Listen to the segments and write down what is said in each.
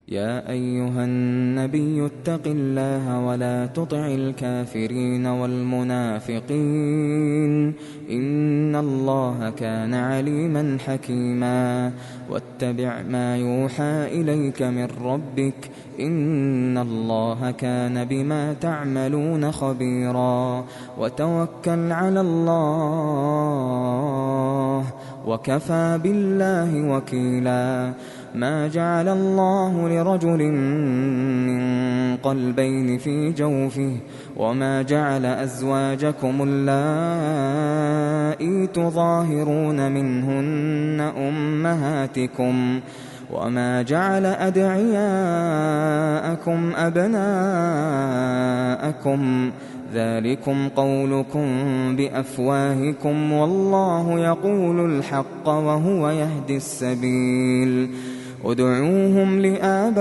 يا أيها النبي اتق الله ولا تطع الكافرين والمنافقين إن الله كان عليما حكيما واتبع ما يوحى إليك من ربك إن الله كان بما تعملون خبيرا وتوكل على الله وكفى بالله وكيلا ما جعل الله لرجل من قلبين في جوفه وما جعل أزواجكم اللائي تظاهرون منهن أمهاتكم وما جعل أدعياءكم أبناءكم ذلكم قولكم بأفواهكم والله يقول الحق وهو يهدي السبيل ادعوهم لآبائهم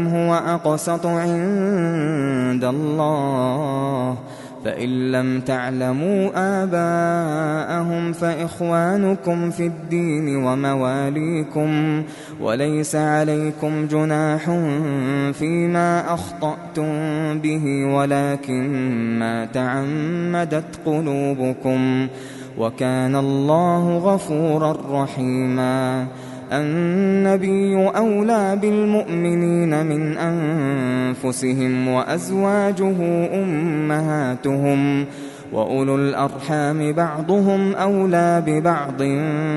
هو أقسط عند الله فإن لم تعلموا آباءهم فإخوانكم في الدين ومواليكم وليس عليكم جناح فيما أخطأتم به ولكن ما تعمدت قلوبكم وكان الله غفورا رحيما النبي أولى بالمؤمنين من أنفسهم وأزواجه أمهاتهم وأولو الأرحام بعضهم أولى ببعض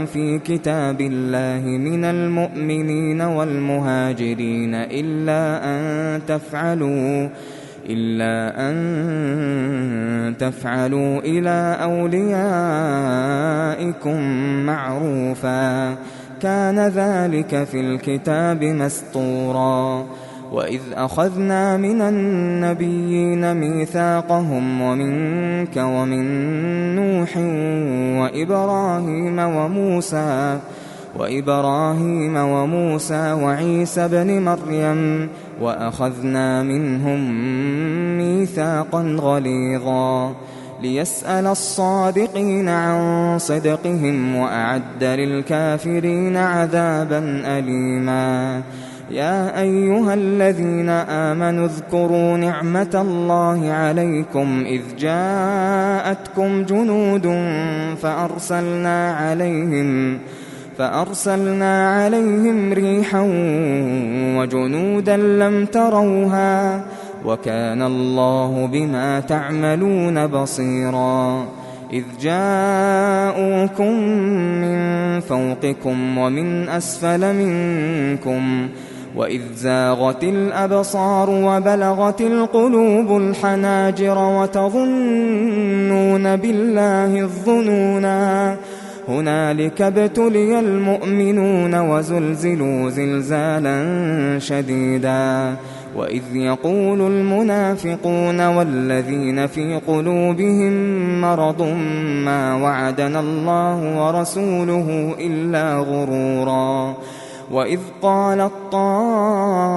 في كتاب الله من المؤمنين والمهاجرين إلا أن تفعلوا إلى أوليائكم معروفا كان ذلك في الكتاب مسطورا وإذ أخذنا من النبيين ميثاقهم ومنك ومن نوح وإبراهيم وموسى وعيسى بن مريم وأخذنا منهم ميثاقا غليظا ليسأل الصادقين عن صدقهم وأعد للكافرين عذابا أليما يا أيها الذين آمنوا اذكروا نعمة الله عليكم إذ جاءتكم جنود فأرسلنا عليهم ريحا وجنودا لم تروها وكان الله بما تعملون بصيرا إذ جاءوكم من فوقكم ومن أسفل منكم وإذ زاغت الأبصار وبلغت القلوب الحناجر وتظنون بالله الظنونا هنالك ابتلي المؤمنون وزلزلوا زلزالا شديدا وإذ يقول المنافقون والذين في قلوبهم مرض ما وعدنا الله ورسوله إلا غرورا وإذ قالت طائفة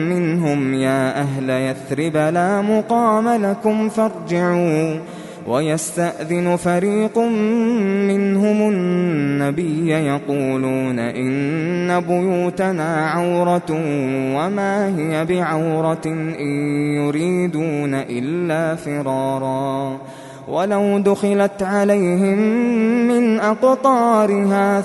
منهم يا أهل يثرب لا مقام لكم فارجعوا ويستأذن فريق منهم النبي يقولون إن بيوتنا عورة وما هي بعورة إن يريدون إلا فرارا ولو دخلت عليهم من أقطارها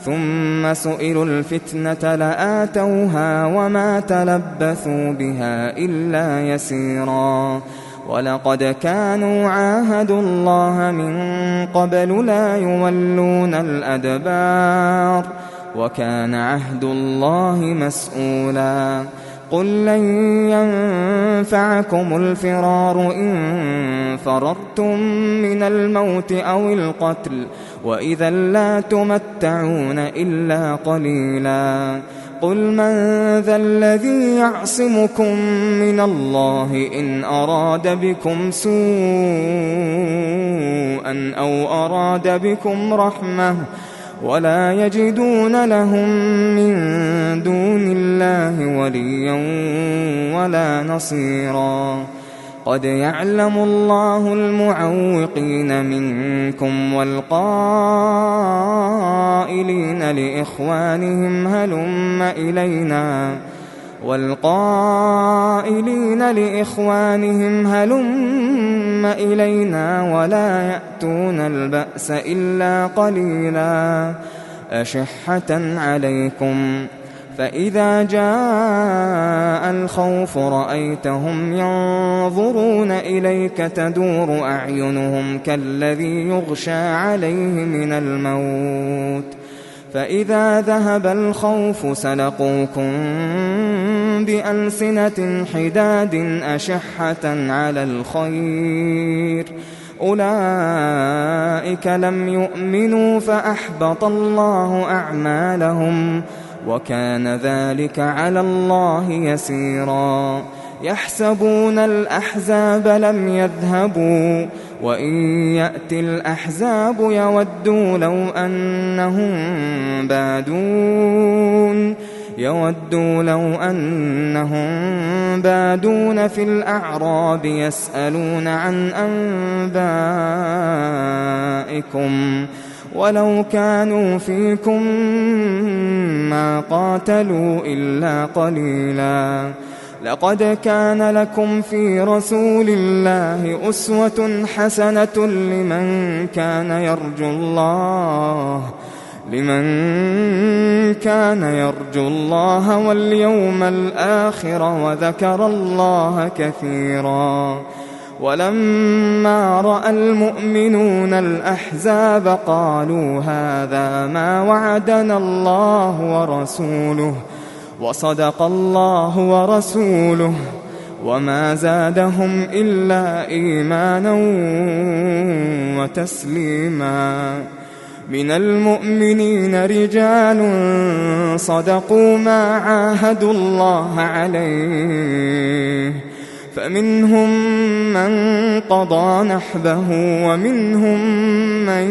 ثم سئلوا الفتنة لآتوها وما تلبثوا بها إلا يسيرا ولقد كانوا عاهدوا الله من قبل لا يولون الأدبار وكان عهد الله مسؤولا قل لن ينفعكم الفرار إن فررتم من الموت أو القتل وإذا لا تمتعون إلا قليلا قل من ذا الذي يعصمكم من الله إن أراد بكم سوءا أو أراد بكم رحمة ولا يجدون لهم من دون الله وليا ولا نصيرا قد يعلم الله المعوقين منكم والقائلين لإخوانهم هلم إلينا ولا يأتون البأس إلا قليلا أشحة عليكم فإذا جاء الخوف رأيتهم ينظرون إليك تدور أعينهم كالذي يغشى عليه من الموت فإذا ذهب الخوف سلقوكم بألسنة حداد أشحة على الخير أولئك لم يؤمنوا فأحبط الله أعمالهم وكان ذلك على الله يسيرا يحسبون الأحزاب لم يذهبوا وإن يأتي الأحزاب يودوا لو أنهم بادون في الأعراب يسألون عن أنبائكم ولو كانوا فيكم ما قاتلوا إلا قليلا لقد كان لكم في رسول الله أسوة حسنة لمن كان يرجو الله واليوم الآخر وذكر الله كثيرا ولما رأى المؤمنون الأحزاب قالوا هذا ما وعدنا الله ورسوله وصدق الله ورسوله وما زادهم إلا إيمانا وتسليما من المؤمنين رجال صدقوا ما عاهدوا الله عليه فمنهم من قضى نحبه ومنهم من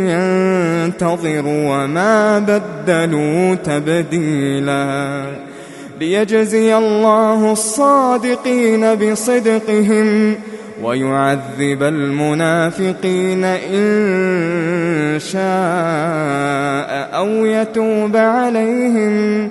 ينتظر وما بدلوا تبديلا ليجزي الله الصادقين بصدقهم ويعذب المنافقين إن شاء أو يتوب عليهم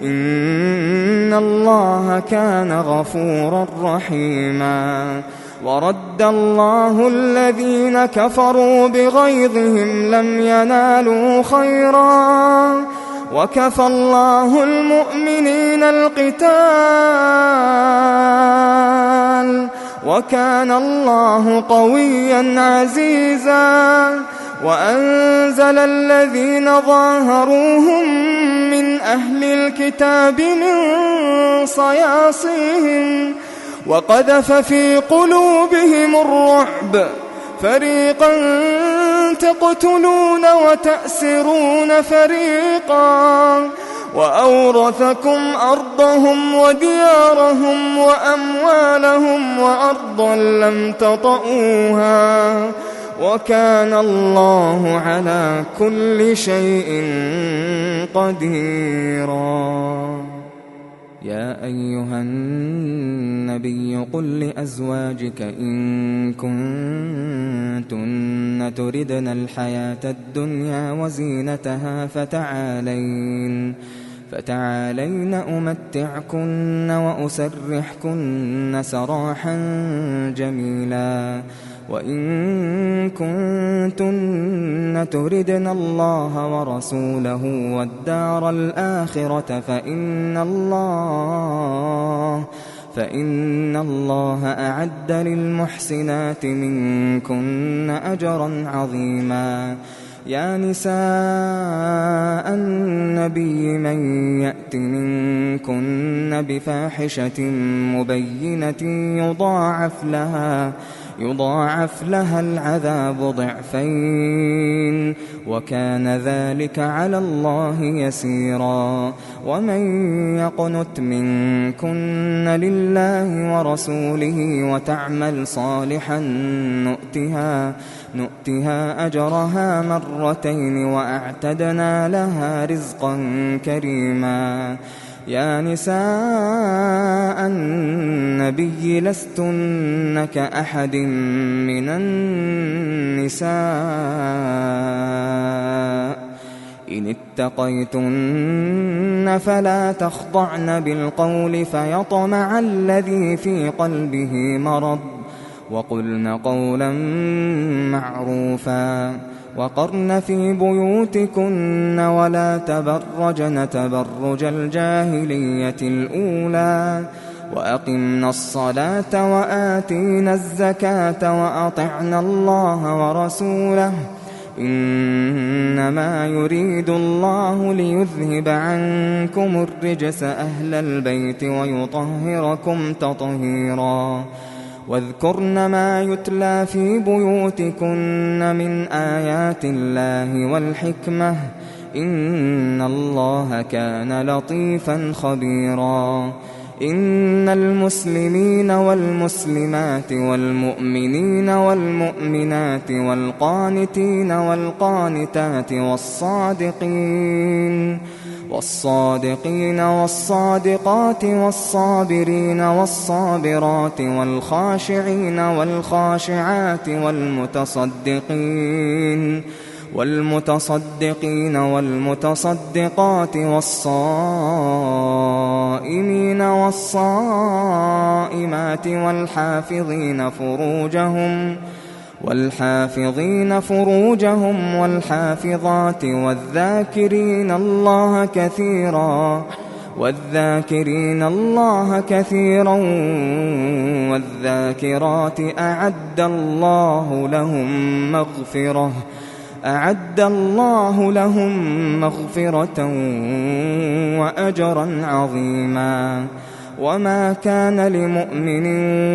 إن الله كان غفورا رحيما ورد الله الذين كفروا بغيظهم لم ينالوا خيرا وكفى الله المؤمنين القتال وكان الله قويا عزيزا وأنزل الذين ظاهروهم من أهل الكتاب من صياصيهم وقذف في قلوبهم الرعب فريقا تقتلون وتأسرون فريقا وأورثكم أرضهم وديارهم وأموالهم وأرضا لم تطئوها وكان الله على كل شيء قديرا يا أيها النبي قل لأزواجك إن كنتن تردن الحياة الدنيا وزينتها فتعالين أمتعكن وأسرحكن سراحا جميلا وإن كنتن تردن الله ورسوله والدار الآخرة فإن الله أعد للمحسنات منكن أجرا عظيما يا نساء النبي من يأت منكن بفاحشة مبينة يضاعف لها العذاب ضعفين وكان ذلك على الله يسيرا ومن يقنت منكن لله ورسوله وتعمل صالحا نؤتها أجرها مرتين وأعتدنا لها رزقا كريما يا نساء النبي لستن كأحد من النساء إن اتقيتن فلا تخضعن بالقول فيطمع الذي في قلبه مرض وقلن قولا معروفا وقرن في بيوتكن ولا تبرجن تبرج الجاهلية الأولى وأقمنا الصلاة وآتينا الزكاة وأطعنا الله ورسوله إنما يريد الله ليذهب عنكم الرجس أهل البيت ويطهركم تطهيرا واذكرن ما يتلى في بيوتكن من آيات الله والحكمة إن الله كان لطيفا خبيرا إن المسلمين والمسلمات والمؤمنين والمؤمنات والقانتين والقانتات والصادقين والصادقات والصابرين والصابرات والخاشعين والخاشعات والمتصدقين والمتصدقات والصائمين والصائمات والحافظين فروجهم والحافظات والذاكرين الله كثيرا والذاكرات أعد الله لهم مغفرة وأجرا عظيما وما كان لمؤمن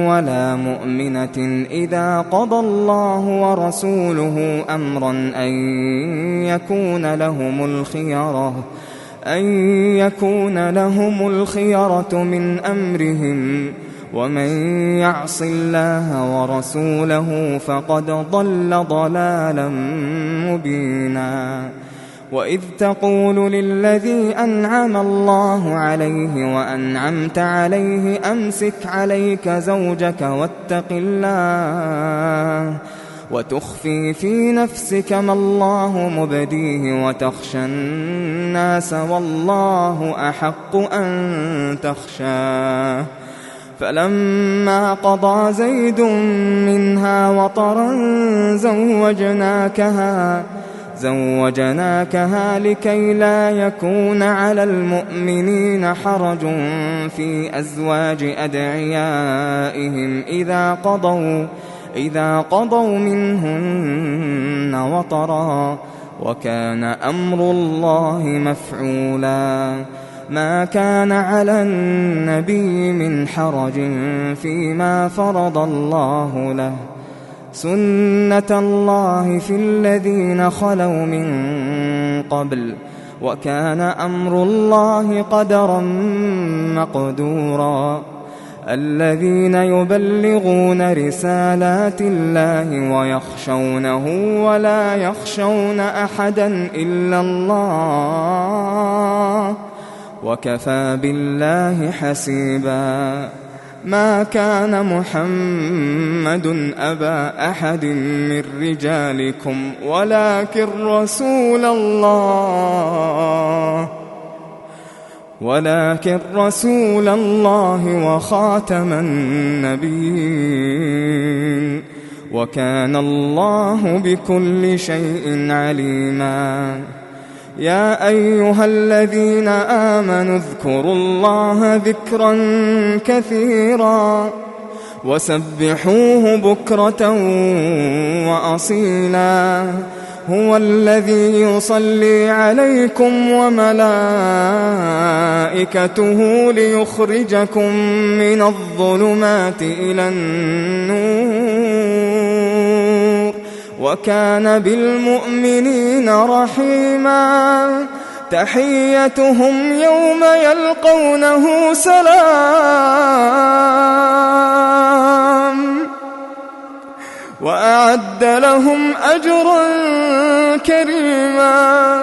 ولا مؤمنة إذا قضى الله ورسوله أمرا أن يكون لهم الخيرة من أمرهم ومن يعص الله ورسوله فقد ضل ضلالا مبينا وإذ تقول للذي أنعم الله عليه وأنعمت عليه أمسك عليك زوجك واتق الله وتخفي في نفسك ما الله مبديه وتخشى الناس والله أحق أن تخشاه فلما قضى زيد منها وطرا زوجناكها لكي لا يكون على المؤمنين حرج في أزواج أدعيائهم إذا قضوا منهن وطرا وكان أمر الله مفعولا ما كان على النبي من حرج فيما فرض الله له سنة الله في الذين خلوا من قبل وكان أمر الله قدرا مقدورا الذين يبلغون رسالات الله ويخشونه ولا يخشون أحدا إلا الله وكفى بالله حسيبا ما كان محمد أبا أحد من رجالكم ولكن رسول الله وخاتم النبيين وكان الله بكل شيء عليما يا أيها الذين آمنوا اذكروا الله ذكرا كثيرا وسبحوه بكرة وأصيلا هو الذي يصلي عليكم وملائكته ليخرجكم من الظلمات إلى النور وكان بالمؤمنين رحيما تحيتهم يوم يلقونه سلام وأعد لهم أجرا كريما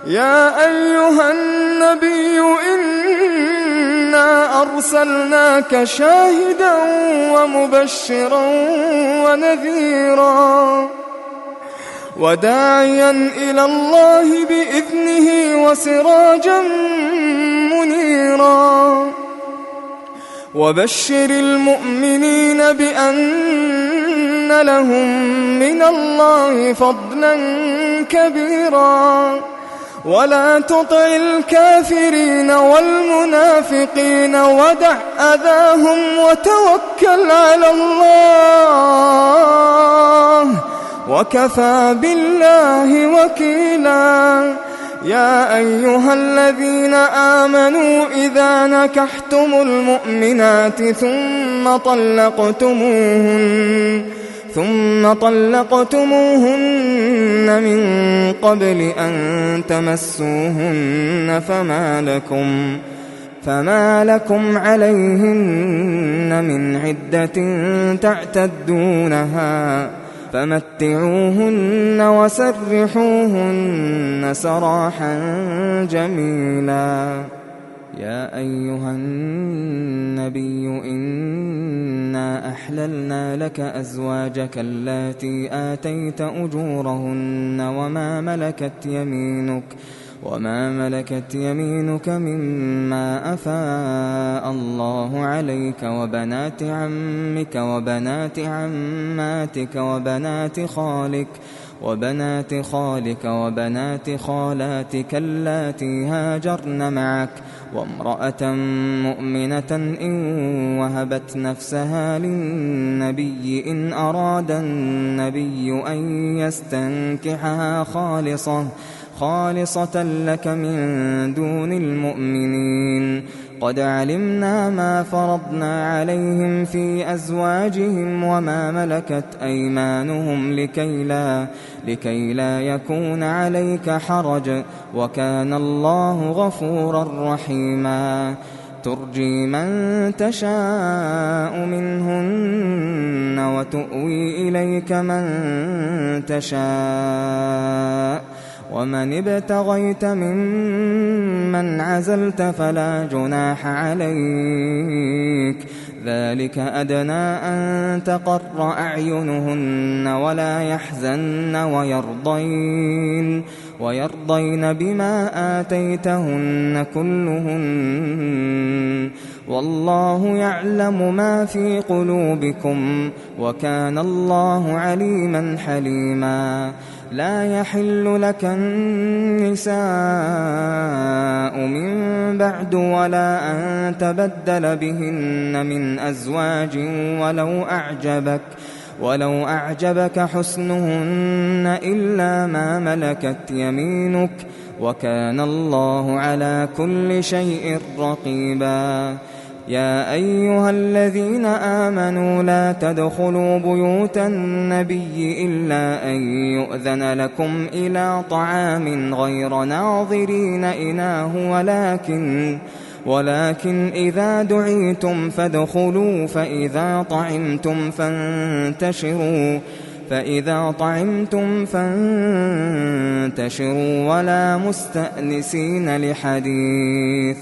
يا أيها النبي إنا أرسلناك شاهدا ومبشرا ونذيرا وداعيا إلى الله بإذنه وسراجا منيرا وبشر المؤمنين بأن لهم من الله فضلا كبيرا ولا تطع الكافرين والمنافقين ودع أذاهم وتوكل على الله وكفى بالله وكيلا يا أيها الذين آمنوا إذا نكحتم المؤمنات ثم طلقتموهن من قبل أن تمسوهن فما لكم عليهن من عدة تعتدونها فمتعوهن وسرحوهن سراحا جميلا يا أيها النبي إنا أحللنا لك أزواجك اللاتي آتيت أجورهن وما ملكت يمينك مما أفاء الله عليك وبنات عمك وبنات عماتك وبنات خالك وبنات خالاتك اللاتي هاجرن معك وامرأة مؤمنة إن وهبت نفسها للنبي إن أراد النبي أن يستنكحها خالصة لك من دون المؤمنين قد علمنا ما فرضنا عليهم في أزواجهم وما ملكت أيمانهم لكي لا يكون عليك حرج وكان الله غفورا رحيما ترجي من تشاء منهن وتؤوي إليك من تشاء ومن ابتغيت ممن عزلت فلا جناح عليك ذلك أدنى أن تقر أعينهن ولا يحزن ويرضين بما آتيتهن كلهن والله يعلم ما في قلوبكم وكان الله عليما حليما لا يحل لك النساء من بعد ولا أن تبدل بهن من أزواج ولو أعجبك حسنهن إلا ما ملكت يمينك وكان الله على كل شيء رقيبا يا أيها الذين آمنوا لا تدخلوا بيوت النبي إلا أن يؤذن لكم إلى طعام غير ناظرين إناه ولكن إذا دعيتم فادخلوا فإذا طعمتم فانتشروا ولا مستأنسين لحديث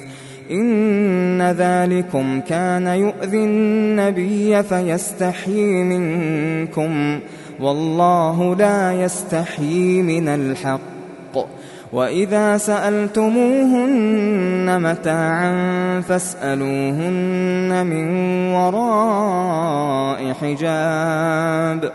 إن ذلكم كان يؤذي النبي فيستحيي منكم والله لا يستحيي من الحق وإذا سألتموهن متاعا فاسألوهن من وراء حجاب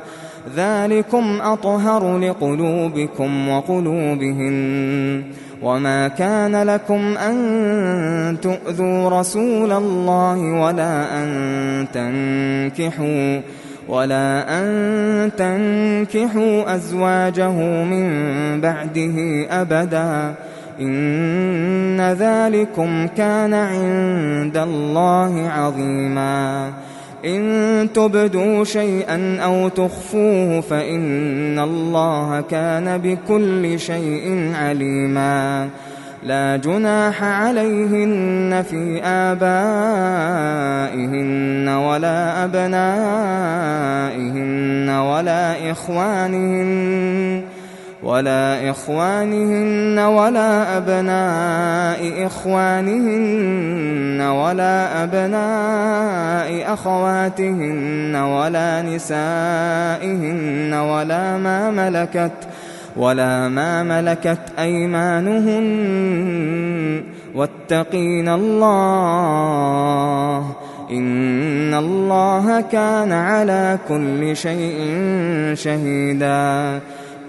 ذلكم أطهر لقلوبكم وقلوبهن وما كان لكم أن تؤذوا رسول الله ولا أن تنكحوا أزواجه من بعده أبدا إن ذلكم كان عند الله عظيما إن تبدوا شيئا أو تخفوه فإن الله كان بكل شيء عليما لا جناح عليهن في آبائهن ولا أبنائهن ولا إخوانهن ولا أبناء إخوانهن ولا أبناء أخواتهن ولا نسائهن ولا ما ملكت أيمانهن واتقين الله إن الله كان على كل شيء شهيدا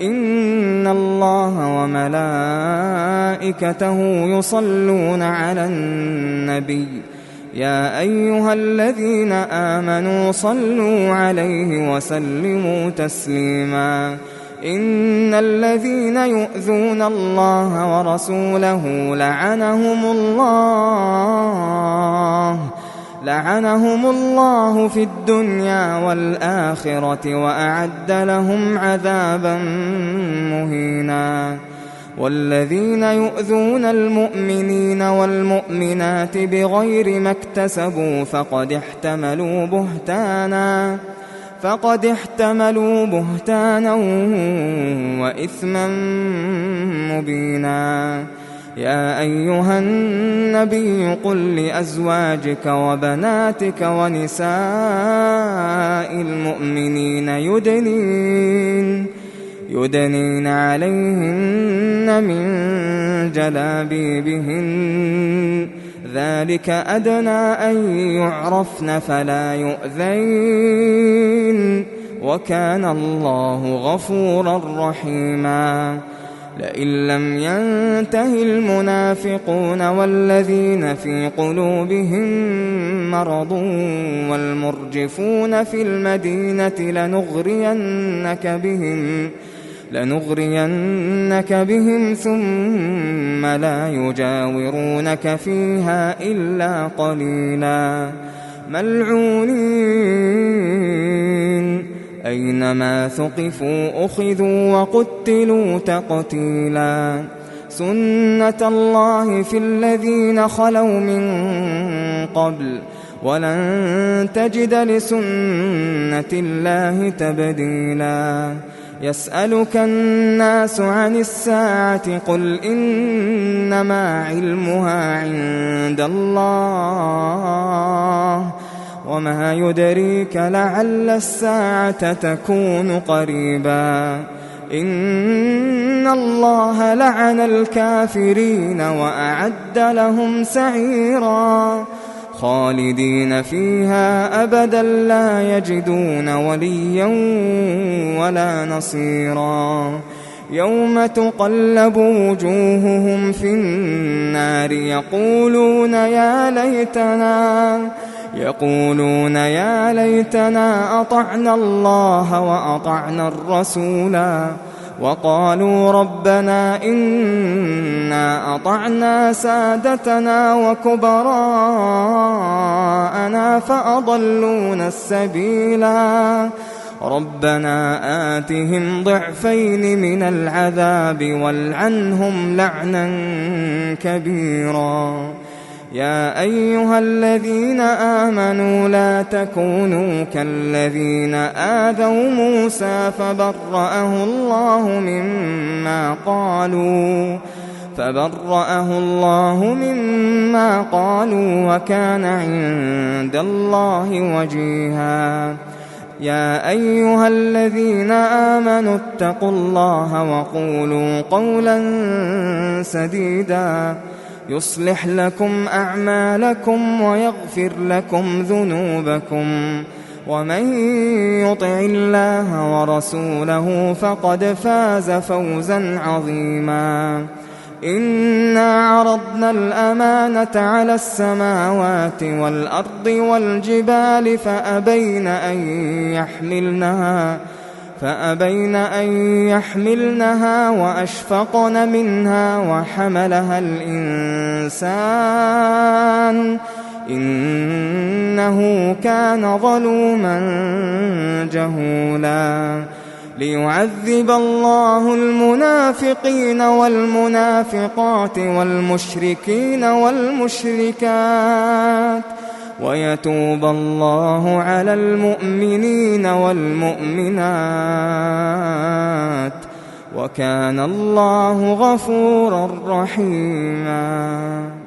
إن الله وملائكته يصلون على النبي يا أيها الذين آمنوا صلوا عليه وسلموا تسليما إن الذين يؤذون الله ورسوله لعنهم الله في الدنيا والآخرة وأعد لهم عذابا مهينا والذين يؤذون المؤمنين والمؤمنات بغير ما اكتسبوا فقد احتملوا بهتانا وإثما مبينا يا أيها النبي قل لأزواجك وبناتك ونساء المؤمنين يدنين عليهن من جلابيبهن ذلك أدنى أن يعرفن فلا يؤذين وكان الله غفورا رحيما لئن لم ينته المنافقون والذين في قلوبهم مرض والمرجفون في المدينة لنغرينك بهم ثم لا يجاورونك فيها إلا قليلا ملعونين أينما ثقفوا أخذوا وقتلوا تقتيلا سنة الله في الذين خلوا من قبل ولن تجد لسنة الله تبديلا يسألك الناس عن الساعة قل إنما علمها عند الله وما يدريك لعل الساعة تكون قريبا إن الله لعن الكافرين وأعد لهم سعيرا خالدين فيها أبدا لا يجدون وليا ولا نصيرا يوم تقلب وجوههم في النار يقولون يا ليتنا أطعنا الله وأطعنا الرسولا وقالوا ربنا إنا أطعنا سادتنا وكبراءنا فأضلونا السبيلا ربنا آتهم ضعفين من العذاب والعنهم لعنا كبيرا يا أيها الذين آمنوا لا تكونوا كالذين آذوا موسى فبرأه الله مما قالوا وكان عند الله وجيها يا أيها الذين آمنوا اتقوا الله وقولوا قولا سديدا يصلح لكم أعمالكم ويغفر لكم ذنوبكم ومن يطع الله ورسوله فقد فاز فوزا عظيما إنا عرضنا الأمانة على السماوات والأرض والجبال فأبين أن يحملنها وأشفقن منها وحملها الإنسان إنه كان ظلوما جهولا ليعذب الله المنافقين والمنافقات والمشركين والمشركات ويتوب الله على المؤمنين والمؤمنات وكان الله غفورا رحيما.